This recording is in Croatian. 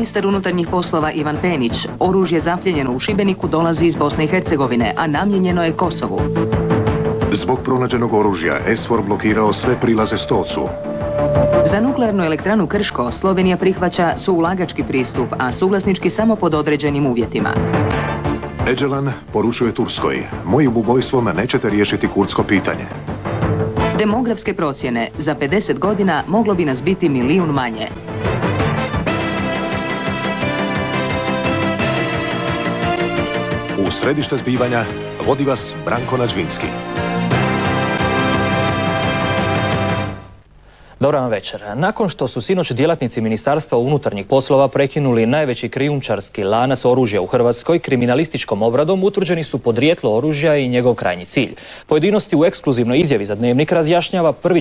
Ministar unutarnjih poslova Ivan Penić, oružje zapljenjeno u Šibeniku dolazi iz Bosne i Hercegovine, a namijenjeno je Kosovu. Zbog pronađenog oružja, SFOR blokirao sve prilaze Stocu. Za nuklearnu elektranu Krško Slovenija prihvaća suulagački pristup, a suvlasnički samo pod određenim uvjetima. Öcalan poručuje Turskoj, mojim ubojstvom nećete riješiti kurdsko pitanje. Demografske procjene, za 50 godina moglo bi nas biti 1 milijun manje. U središte zbivanja vodi vas Branko Nađvinski. Dobar vam večer. Nakon što su sinoć djelatnici Ministarstva unutarnjih poslova prekinuli najveći krijumčarski lanac oružja u Hrvatskoj, kriminalističkom obradom utvrđeni su podrijetlo oružja i njegov krajnji cilj. Pojedinosti u ekskluzivnoj izjavi za Dnevnik razjašnjava prvi